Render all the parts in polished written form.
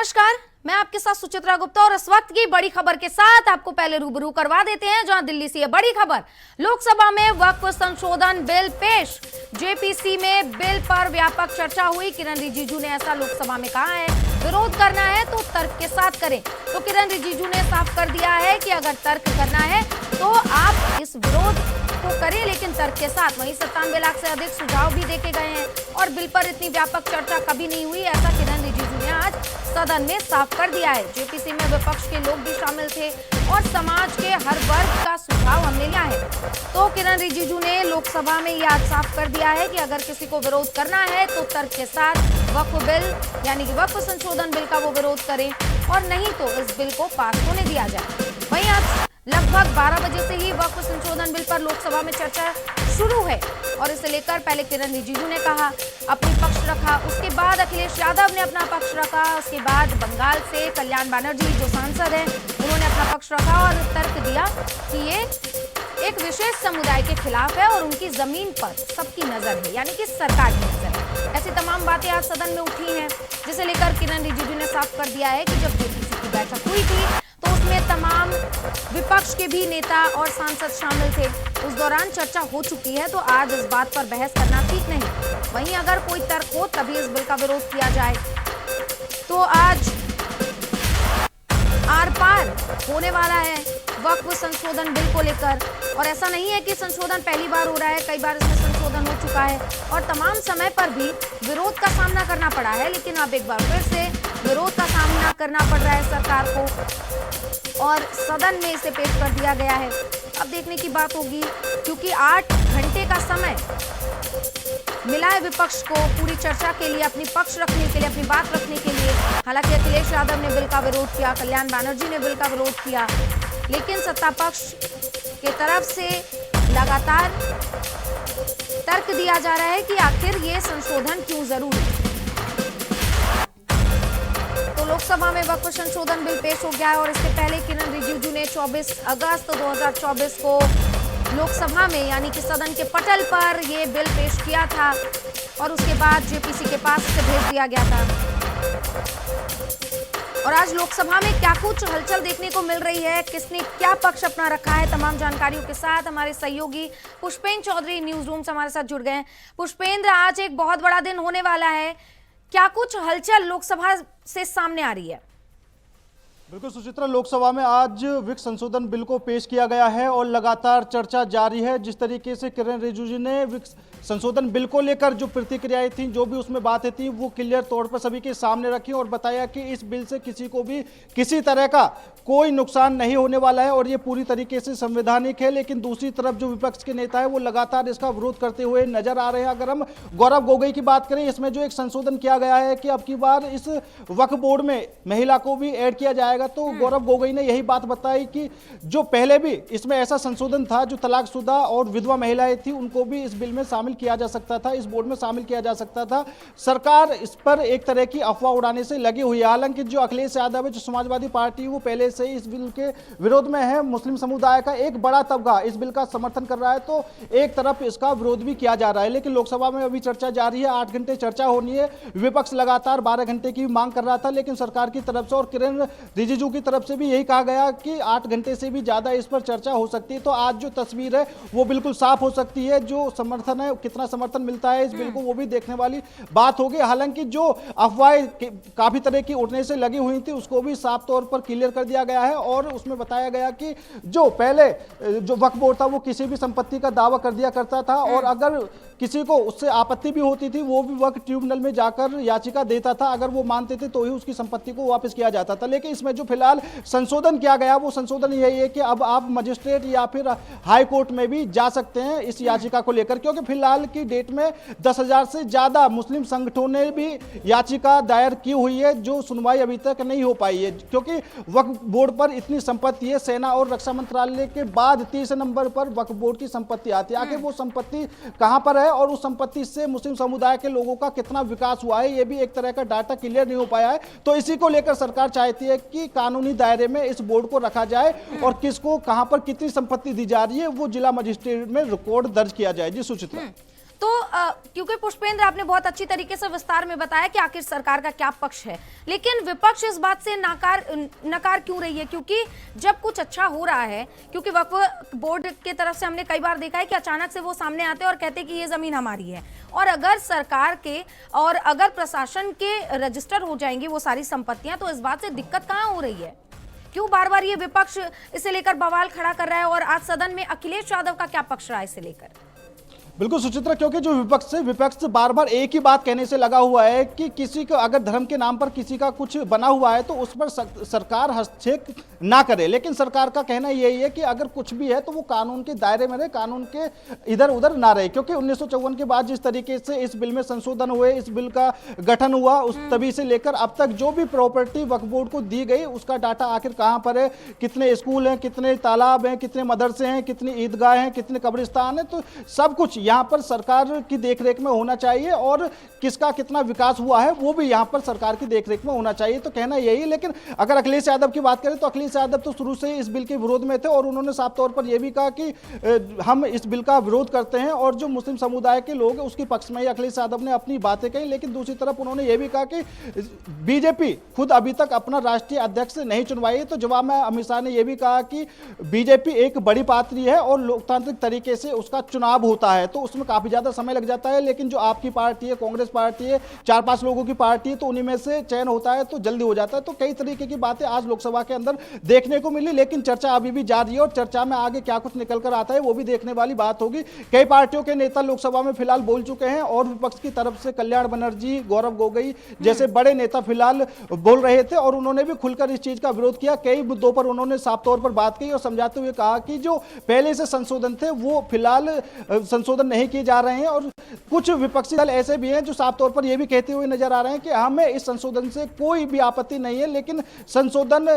नमस्कार, मैं आपके साथ सुचित्रा गुप्ता और इस वक्त की बड़ी खबर के साथ आपको पहले रूबरू करवा देते हैं जहां दिल्ली से ये बड़ी खबर। लोकसभा में वक्फ संशोधन बिल पेश। जेपीसी में बिल पर व्यापक चर्चा हुई। किरण रिजिजू ने ऐसा लोकसभा में कहा है, विरोध करना है तो तर्क के साथ करें। तो किरण रिजिजू ने साफ कर दिया है कि अगर तर्क करना है तो आप इस विरोध को करें, लेकिन तर्क के साथ। वहीं 97 लाख से अधिक सुझाव भी देखे गए हैं और बिल पर इतनी व्यापक चर्चा कभी नहीं हुई, ऐसा किरण रिजिजू ने आज सदन में साफ कर दिया है। जेपीसी में विपक्ष के लोग भी शामिल थे और समाज के हर वर्ग का सुझाव हमने लिया है। तो किरण रिजिजू ने लोकसभा में ये आज साफ कर दिया है कि अगर किसी को विरोध करना है तो तर्क के साथ वक्फ बिल यानी कि वक्फ संशोधन बिल का वो विरोध करें और नहीं तो इस बिल को पास होने दिया जाए। वहीं आज लगभग 12 बजे से ही वक्फ संशोधन बिल पर लोकसभा में चर्चा शुरू है और इसे लेकर पहले किरण रिजिजू ने कहा, अपनी पक्ष रखा, उसके बाद अखिलेश यादव ने अपना पक्ष रखा, उसके बाद बंगाल से कल्याण बनर्जी जो सांसद हैं उन्होंने अपना पक्ष रखा और तर्क दिया कि ये एक विशेष समुदाय के खिलाफ है और उनकी जमीन पर सबकी नजर है, यानी कि सरकार की नजर है। ऐसी तमाम बातें आज सदन में उठी हैं, जिसे लेकर किरण रिजिजू ने साफ कर दिया है कि जब जेपीसी की बैठक हुई थी तो उसमें तमाम विपक्ष के भी नेता और सांसद शामिल थे। उस दौरान चर्चा हो चुकी है, तो आज इस बात पर बहस करना ठीक नहीं। वहीं अगर कोई तर्क हो तभी इस बिल का विरोध किया जाए। तो आज आर पार होने वाला है वक्फ संशोधन बिल को लेकर, और ऐसा नहीं है कि संशोधन पहली बार हो रहा है, कई बार इसमें संशोधन हो चुका है और तमाम समय पर भी विरोध का सामना करना पड़ा है, लेकिन अब एक बार फिर से विरोध का सामना करना पड़ रहा है सरकार को और सदन में इसे पेश कर दिया गया है। अब देखने की बात होगी, क्योंकि 8 घंटे का समय मिला है विपक्ष को पूरी चर्चा के लिए, अपनी पक्ष रखने के लिए, अपनी बात रखने के लिए। हालांकि अखिलेश यादव ने बिल का विरोध किया, कल्याण बनर्जी ने बिल का विरोध किया, लेकिन सत्ता पक्ष की तरफ से लगातार तर्क दिया जा रहा है कि आखिर ये संशोधन क्यों जरूरी। तो लोकसभा में वक्फ संशोधन बिल पेश हो गया है और इससे पहले किरण रिजिजू ने 24 अगस्त 2024 को लोकसभा में यानी कि सदन के पटल पर यह बिल पेश किया था और उसके बाद जेपीसी के पास इसे भेज दिया गया था। और आज लोकसभा में क्या कुछ हलचल देखने को मिल रही है, किसने क्या पक्ष अपना रखा है, तमाम जानकारियों के साथ हमारे सहयोगी पुष्पेंद्र चौधरी न्यूज रूम से हमारे साथ जुड़ गए हैं। पुष्पेंद्र, आज एक बहुत बड़ा दिन होने वाला है, क्या कुछ हलचल लोकसभा से सामने आ रही है? बिल्कुल सुचित्रा, लोकसभा में आज वित्त संशोधन बिल को पेश किया गया है और लगातार चर्चा जारी है। जिस तरीके से किरण रिजिजू ने वित्त संशोधन बिल को लेकर जो प्रतिक्रियाएं थी, जो भी उसमें बातें थी, वो क्लियर तौर पर सभी के सामने रखी और बताया कि इस बिल से किसी को भी किसी तरह का कोई नुकसान नहीं होने वाला है और ये पूरी तरीके से संवैधानिक है। लेकिन दूसरी तरफ जो विपक्ष के नेता है वो लगातार इसका विरोध करते हुए नजर आ रहे हैं। अगर हम गौरव गोगोई की बात करें, इसमें जो एक संशोधन किया गया है कि अब की बार इस वक्फ बोर्ड में महिला को भी ऐड किया जाएगा, तो गौरव गोगोई ने यही बात बताई कि जो पहले भी इसमें ऐसा संशोधन था, जो तलाकशुदा और विधवा महिलाएं थी उनको भी इस बिल में शामिल किया जा सकता था, इस बोर्ड में शामिल किया जा सकता था। सरकार इस पर एक तरह की अफवाह उड़ाने से लगी हुई है। हालांकि जो अखिलेश यादव है, जो समाजवादी पार्टी, वो पहले से ही इस बिल के विरोध में है। मुस्लिम समुदाय का एक बड़ा तबका इस बिल का समर्थन कर रहा है, तो एक तरफ इसका विरोध भी किया जा रहा है। लेकिन लोकसभा में अभी चर्चा जारी है, 8 घंटे चर्चा होनी है। विपक्ष लगातार 12 घंटे की मांग कर रहा था, लेकिन सरकार की तरफ से और किरण रिजिजू की तरफ से भी यही कहा गया कि 8 घंटे से भी ज्यादा इस पर चर्चा हो सकती है। तो आज जो तस्वीर है वो बिल्कुल साफ हो सकती है। जो समर्थन है, कितना समर्थन मिलता है इस बिल को, वो भी देखने वाली बात होगी। हालांकि जो अफवाहें काफी तरह की उठने से लगी हुई थी, उसको भी साफ तौर पर क्लियर कर दिया गया है और उसमें बताया गया कि जो पहले जो वक्फ बोर्ड था वो किसी भी संपत्ति का दावा कर दिया करता था और अगर किसी को उससे आपत्ति भी होती थी, वो भी वक्फ ट्रिब्यूनल में जाकर याचिका देता था। अगर वो मानते थे तो ही उसकी संपत्ति को वापस किया जाता था। लेकिन इसमें जो फिलहाल संशोधन किया गया, वो संशोधन यही है कि अब आप मजिस्ट्रेट या फिर हाई कोर्ट में भी जा सकते हैं इस याचिका को लेकर, क्योंकि फिलहाल की डेट में 10,000 से ज्यादा मुस्लिम संगठनों ने भी याचिका दायर की हुई है, जो सुनवाई अभी तक नहीं हो पाई है। क्योंकि वक्फ बोर्ड पर इतनी संपत्ति है, सेना और रक्षा मंत्रालय के बाद तीसरे नंबर पर वक्फ बोर्ड की संपत्ति आती है। आखिर वो संपत्ति कहां पर है और उस संपत्ति से मुस्लिम समुदाय के लोगों का कितना विकास हुआ है, ये भी एक तरह का डाटा क्लियर नहीं हो पाया है। तो इसी को लेकर सरकार चाहती है कि कानूनी दायरे में इस बोर्ड को रखा जाए और किसको कहां पर कितनी संपत्ति दी जा रही है वो जिला मजिस्ट्रेट में रिकॉर्ड दर्ज किया जाए। जी सुचित्रा। तो क्योंकि पुष्पेंद्र आपने बहुत अच्छी तरीके से विस्तार में बताया कि आखिर सरकार का क्या पक्ष है, लेकिन विपक्ष इस बात से नकार क्यों रही है? क्योंकि जब कुछ अच्छा हो रहा है, क्योंकि वक्फ बोर्ड की तरफ से हमने कई बार देखा है कि अचानक से वो सामने आते हैं और कहते हैं कि ये जमीन हमारी है, और अगर सरकार के और अगर प्रशासन के रजिस्टर हो जाएंगी वो सारी संपत्तियां, तो इस बात से दिक्कत कहां हो रही है? क्यों बार बार ये विपक्ष इसे लेकर बवाल खड़ा कर रहा है? और आज सदन में अखिलेश यादव का क्या पक्ष रहा है इसे लेकर? बिल्कुल सुचित्रा, क्योंकि जो विपक्ष बार बार एक ही बात कहने से लगा हुआ है कि किसी को अगर धर्म के नाम पर किसी का कुछ बना हुआ है तो उस पर सरकार हस्तक्षेप ना करे। लेकिन सरकार का कहना यही है कि अगर कुछ भी है तो वो कानून के दायरे में रहे, कानून के इधर उधर ना रहे। क्योंकि 1954 के बाद जिस तरीके से इस बिल में संशोधन हुए, इस बिल का गठन हुआ, उस तभी से लेकर अब तक जो भी प्रॉपर्टी वक्फ बोर्ड को दी गई उसका डाटा आखिर कहाँ पर है, कितने स्कूल हैं, कितने तालाब हैं, कितने मदरसे हैं, कितनी ईदगाह हैं, कितने कब्रिस्तान हैं, तो सब कुछ यहाँ पर सरकार की देखरेख में होना चाहिए और किसका कितना विकास हुआ है वो भी यहाँ पर सरकार की देखरेख में होना चाहिए। तो कहना यही। लेकिन अगर अखिलेश यादव की बात करें तो अखिलेश यादव तो शुरू से इस बिल के विरोध में थे और उन्होंने साफ तौर पर यह भी कहा कि हम इस बिल का विरोध करते हैं और जो मुस्लिम समुदाय के लोग हैं उसके पक्ष में ही अखिलेश यादव ने अपनी बातें कही। लेकिन दूसरी तरफ उन्होंने यह भी कहा कि बीजेपी खुद अभी तक अपना राष्ट्रीय अध्यक्ष नहीं चुनवाई है। तो जवाब में अमित शाह ने यह भी कहा कि बीजेपी एक बड़ी पार्टी है और लोकतांत्रिक तरीके से उसका चुनाव होता है तो उसमें काफी ज्यादा समय लग जाता है। लेकिन जो आपकी पार्टी है, कांग्रेस पार्टी है, 4-5 लोगों की पार्टी है, तो उन्हीं में से चयन होता है तो जल्दी हो जाता है। तो कई तरीके की बातें आज लोकसभा के अंदर देखने को मिली। लेकिन चर्चा अभी भी जारी है और चर्चा में आगे क्या कुछ निकल कर आता है वो भी देखने वाली बात होगी। कई पार्टियों के नेता लोकसभा में फिलहाल बोल चुके हैं और विपक्ष की तरफ से कल्याण बनर्जी, गौरव गोगोई जैसे बड़े नेता फिलहाल बोल रहे थे और उन्होंने भी खुलकर इस चीज का विरोध किया। कई मुद्दों पर उन्होंने साफ तौर पर बात की और समझाते हुए कहा कि जो पहले से संशोधन थे वो फिलहाल संशोधन नहीं किए जा रहे हैं। और कुछ विपक्षी दल ऐसे भी हैं जो साफ तौर पर यह भी कहते हुए नजर आ रहे हैं कि हमें इस संशोधन से कोई भी आपत्ति नहीं है, लेकिन संशोधन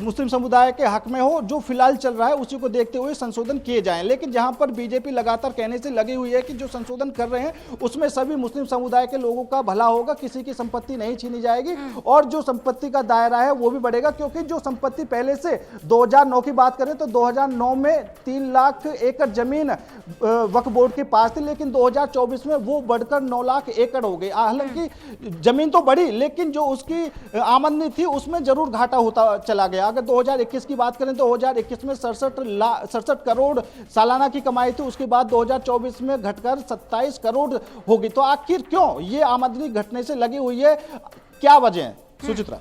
मुस्लिम समुदाय के हक में हो, जो फिलहाल चल रहा है उसी को देखते हुए संशोधन किए जाएं। लेकिन जहां पर बीजेपी लगातार कहने से लगी हुई है कि जो संशोधन कर रहे हैं उसमें सभी मुस्लिम समुदाय के लोगों का भला होगा, किसी की संपत्ति नहीं छीनी जाएगी और जो संपत्ति का दायरा है वो भी बढ़ेगा। क्योंकि जो संपत्ति पहले से 2009 की बात करें तो 2009 में 3 लाख एकड़ जमीन वक्फ बोर्ड के पास थी, लेकिन 2024 में वो बढ़कर 9 लाख एकड़ हो गई। हालांकि जमीन तो बढ़ी लेकिन जो उसकी आमदनी थी उसमें जरूर घाटा होता चला गया। अगर 2021 की बात करें तो 2021 में 67 करोड़ सालाना की कमाई थी, उसके बाद 2024 में घटकर 27 करोड़ होगी। तो आखिर क्यों ये आमदनी घटने से लगी हुई है, क्या वजह है सुचित्रा?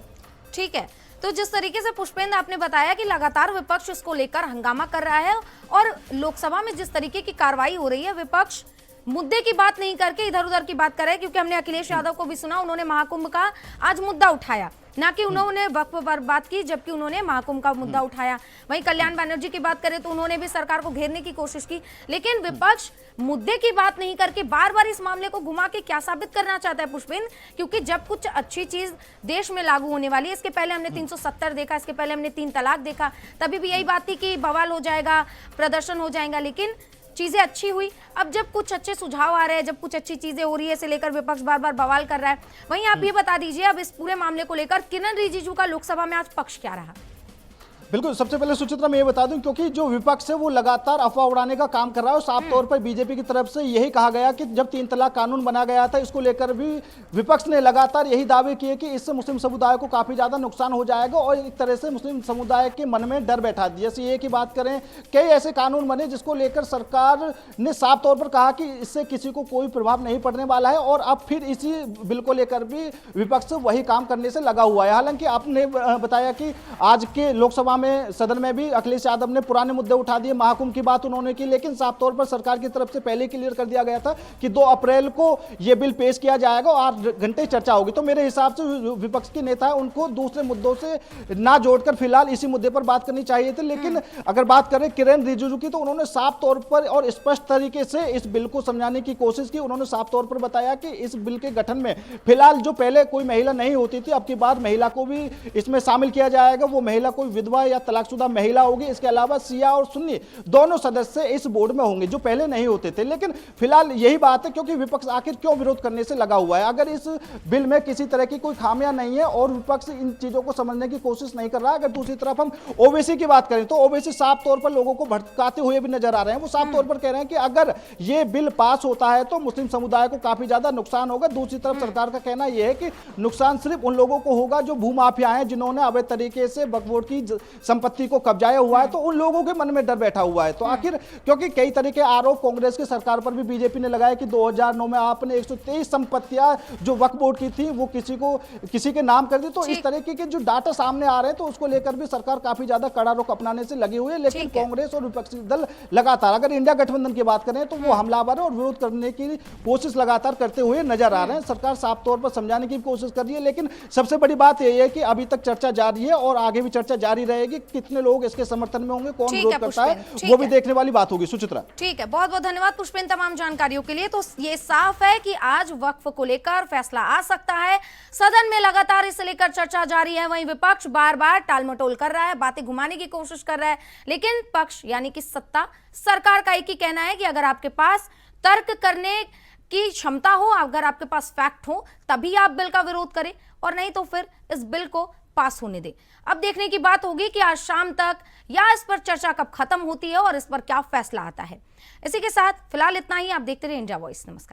ठीक है, तो जिस तरीके से पुष्पेंद्र आपने बताया कि लगातार विपक्ष इसको लेकर हंगामा कर रहा है और लोकसभा में जिस तरीके की कार्रवाई हो रही है, विपक्ष मुद्दे की बात नहीं करके इधर उधर की बात कर रहे हैं। क्योंकि हमने अखिलेश यादव को भी सुना, उन्होंने महाकुंभ का आज मुद्दा उठाया, ना कि उन्होंने वक्फ पर बात की, जबकि उन्होंने महाकुंभ का मुद्दा उठाया। वहीं कल्याण बनर्जी की बात करें तो उन्होंने भी सरकार को घेरने की कोशिश की। लेकिन विपक्ष मुद्दे की बात नहीं करके बार बार इस मामले को घुमा के क्या साबित करना चाहता है पुष्पेंद्र? क्योंकि जब कुछ अच्छी चीज देश में लागू होने वाली है, इसके पहले हमने 370 देखा, इसके पहले हमने 3 तलाक देखा, तभी भी यही बात थी कि बवाल हो जाएगा, प्रदर्शन हो जाएगा, लेकिन चीजें अच्छी हुई। अब जब कुछ अच्छे सुझाव आ रहे हैं, जब कुछ अच्छी चीजें हो रही है, इसे लेकर विपक्ष बार बार बवाल कर रहा है। वहीं आप ये बता दीजिए अब इस पूरे मामले को लेकर किरण रिजिजू का लोकसभा में आज पक्ष क्या रहा? बिल्कुल, सबसे पहले सुचित्रा मैं ये बता दूं क्योंकि जो विपक्ष है वो लगातार अफवाह उड़ाने का काम कर रहा है और साफ तौर पर बीजेपी की तरफ से यही कहा गया कि जब 3 तलाक कानून बना गया था इसको लेकर भी विपक्ष ने लगातार यही दावे किए कि इससे मुस्लिम समुदाय को काफी ज्यादा नुकसान हो जाएगा और एक तरह से मुस्लिम समुदाय के मन में डर बैठा दिया। जैसे ये की बात करें, कई ऐसे कानून बने जिसको लेकर सरकार ने साफ तौर पर कहा कि इससे किसी को कोई प्रभाव नहीं पड़ने वाला है और अब फिर इसी बिल को लेकर भी विपक्ष वही काम करने से लगा हुआ है। हालांकि आपने बताया कि आज के लोकसभा में सदन में भी अखिलेश यादव ने पुराने मुद्दे उठा दिए, महाकुंभ की बात उन्होंने की, लेकिन साफ तौर पर सरकार की तरफ से पहले क्लियर कर दिया गया था कि 2 अप्रैल को यह बिल पेश किया जाएगा और 8 घंटे चर्चा होगी। तो मेरे हिसाब से विपक्ष के नेता है उनको दूसरे मुद्दों से ना जोड़कर फिलहाल इसी मुद्दे पर बात करनी चाहिए थी। लेकिन अगर बात करें किरण रिजिजू की तो उन्होंने साफ तौर पर और स्पष्ट तरीके से इस बिल को समझाने की कोशिश की। उन्होंने साफ तौर पर बताया कि इस बिल के गठन में फिलहाल जो पहले कोई महिला नहीं होती थी, अब की बार महिला को भी इसमें शामिल किया जाएगा। वो महिला कोई विधवा तलाकशुदा या तलाकशुदा महिला होगी। इसके अलावा शिया और सुन्नी दोनों सदस्य इस बोर्ड में होंगे, जो पहले नहीं होते थे। लेकिन फिलहाल यही बात है, क्योंकि विपक्ष आखिर क्यों विरोध करने से लगा हुआ है। अगर इस बिल में किसी तरह की कोई खामियां नहीं है और विपक्ष इन चीजों को समझने की कोशिश नहीं कर रहा है। अगर दूसरी तरफ हम ओबीसी की बात करें तो ओबीसी साफ तौर पर लोगों को भटकाते हुए भी नजर आ रहे हैं। वो साफ तौर पर कह रहे हैं कि अगर ये बिल पास होता है तो मुस्लिम समुदाय को काफी ज्यादा नुकसान होगा। दूसरी तरफ सरकार का कहना यह है कि नुकसान सिर्फ उन लोगों को होगा जो भूमाफिया हैं, जिन्होंने अवैध तरीके से वक्फ बोर्ड की संपत्ति को कब्जाया हुआ है। तो उन लोगों के मन में डर बैठा हुआ है। तो आखिर क्योंकि कई तरह के आरोप कांग्रेस की सरकार पर भी बीजेपी ने लगाया कि 2009 में आपने 123 संपत्तियां जो वक्फ बोर्ड की थी वो किसी के नाम कर दी। तो इस तरीके के जो डाटा सामने आ रहे हैं तो उसको लेकर भी सरकार काफी ज्यादा कड़ा रुख अपनाने से लगी हुई है। लेकिन कांग्रेस और विपक्षी दल लगातार, अगर इंडिया गठबंधन की बात करें तो वो हमलावर है और विरोध करने की कोशिश लगातार करते हुए नजर आ रहे हैं। सरकार साफ तौर पर समझाने की कोशिश कर रही है, लेकिन सबसे बड़ी बात यह है कि अभी तक चर्चा जारी है और आगे भी चर्चा जारी रहेगी। कितने लोग इसके समर्थन में होंगे, कौन विरोध करता है, वो भी देखने वाली बात होगी। सुचित्रा, ठीक है, बहुत बहुत धन्यवाद पुष्पेन तमाम जानकारियों के लिए। तो ये साफ है कि आज वक्फ को लेकर फैसला आ सकता है। सदन में लगातार इसे लेकर चर्चा जारी है। वहीं विपक्ष बार बार टालमटोल कर रहा है, बातें घुमाने की कोशिश कर रहा है। लेकिन पक्ष यानी कि सत्ता, सरकार का एक ही कहना है कि अगर आपके पास तर्क करने की क्षमता हो, अगर आपके पास फैक्ट हो, तभी आप बिल का विरोध करें, और नहीं तो फिर इस बिल को पास होने दे। अब देखने की बात होगी कि आज शाम तक या इस पर चर्चा कब खत्म होती है और इस पर क्या फैसला आता है। इसी के साथ फिलहाल इतना ही। आप देखते रहिए इंडिया वॉइस। नमस्कार।